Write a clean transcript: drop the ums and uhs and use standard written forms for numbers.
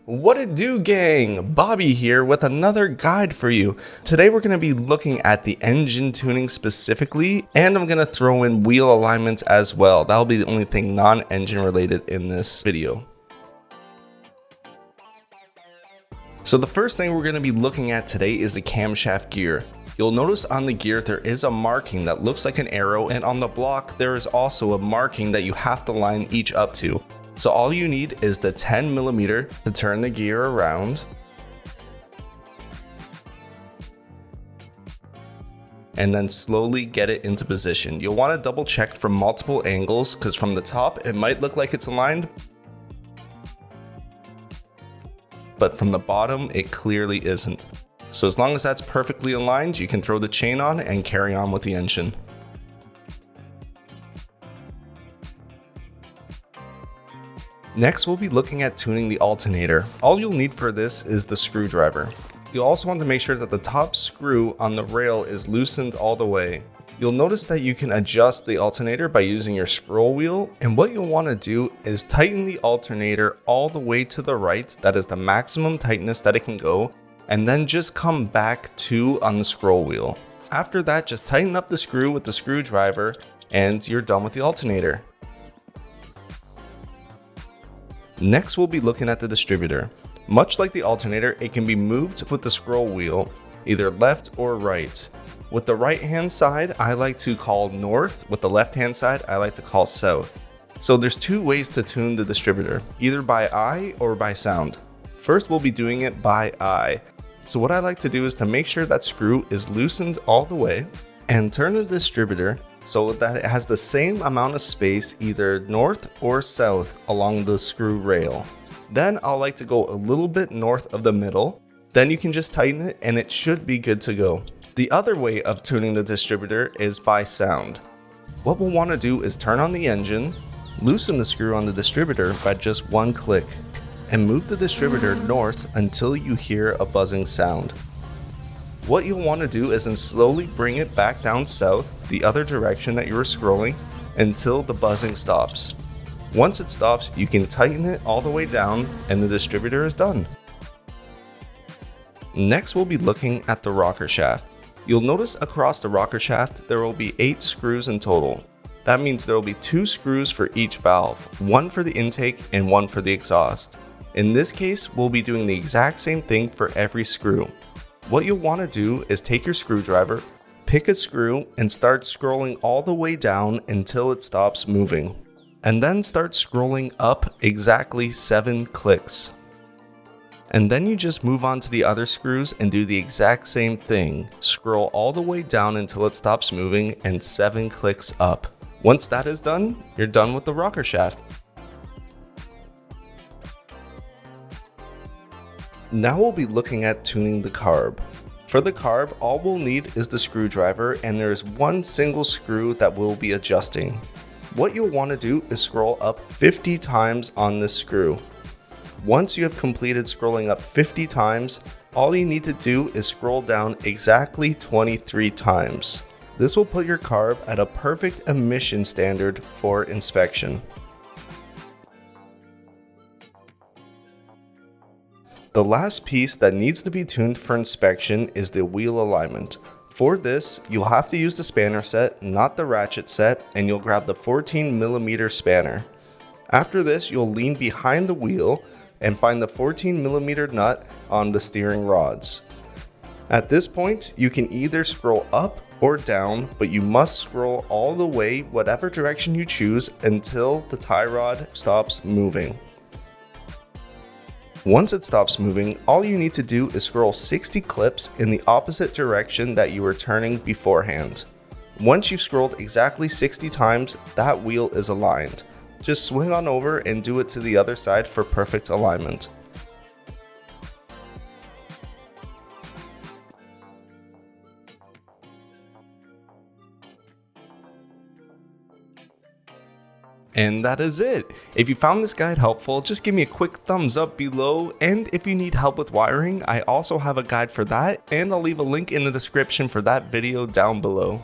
What it do, gang? Bobby here with another guide for you. Today we're going to be looking at the engine tuning specifically, and I'm going to throw in wheel alignments as well. That'll be the only thing non-engine related in this video. So the first thing we're going to be looking at today is the camshaft gear. You'll notice on the gear there is a marking that looks like an arrow, and on the block there is also a marking that you have to line each up to. So all you need is the 10mm to turn the gear around, and then slowly get it into position. You'll want to double check from multiple angles because from the top it might look like it's aligned, but from the bottom it clearly isn't. So as long as that's perfectly aligned, you can throw the chain on and carry on with the engine. Next, we'll be looking at tuning the alternator. All you'll need for this is the screwdriver. You'll also want to make sure that the top screw on the rail is loosened all the way. You'll notice that you can adjust the alternator by using your scroll wheel, and what you'll want to do is tighten the alternator all the way to the right. That is the maximum tightness that it can go, and then just come back 2 on the scroll wheel. After that, just tighten up the screw with the screwdriver and you're done with the alternator. Next, we'll be looking at the distributor. Much like the alternator, it can be moved with the scroll wheel, either left or right. With the right hand side, I like to call north. With the left hand side, I like to call south. So there's 2 ways to tune the distributor, either by eye or by sound. First, we'll be doing it by eye. So what I like to do is to make sure that screw is loosened all the way and turn the distributor so that it has the same amount of space either north or south along the screw rail. Then I'll like to go a little bit north of the middle. Then you can just tighten it and it should be good to go. The other way of tuning the distributor is by sound. What we'll want to do is turn on the engine, loosen the screw on the distributor by just 1 click, and move the distributor north until you hear a buzzing sound. What you'll want to do is then slowly bring it back down south, the other direction that you were scrolling, until the buzzing stops. Once it stops, you can tighten it all the way down and the distributor is done. Next, we'll be looking at the rocker shaft. You'll notice across the rocker shaft there will be 8 screws in total. That means there will be 2 screws for each valve, 1 for the intake and 1 for the exhaust. In this case, we'll be doing the exact same thing for every screw. What you'll want to do is take your screwdriver, pick a screw, and start scrolling all the way down until it stops moving. And then start scrolling up exactly 7 clicks. And then you just move on to the other screws and do the exact same thing. Scroll all the way down until it stops moving and 7 clicks up. Once that is done, you're done with the rocker shaft. Now we'll be looking at tuning the carb. For the carb, all we'll need is the screwdriver, and there is 1 single screw that we'll be adjusting. What you'll want to do is scroll up 50 times on this screw. Once you have completed scrolling up 50 times, all you need to do is scroll down exactly 23 times. This will put your carb at a perfect emission standard for inspection. The last piece that needs to be tuned for inspection is the wheel alignment. For this, you'll have to use the spanner set, not the ratchet set, and you'll grab the 14mm spanner. After this, you'll lean behind the wheel and find the 14mm nut on the steering rods. At this point, you can either scroll up or down, but you must scroll all the way whatever direction you choose until the tie rod stops moving. Once it stops moving, all you need to do is scroll 60 clips in the opposite direction that you were turning beforehand. Once you've scrolled exactly 60 times, that wheel is aligned. Just swing on over and do it to the other side for perfect alignment. And that is it. If you found this guide helpful, just give me a quick thumbs up below, and if you need help with wiring, I also have a guide for that, and I'll leave a link in the description for that video down below.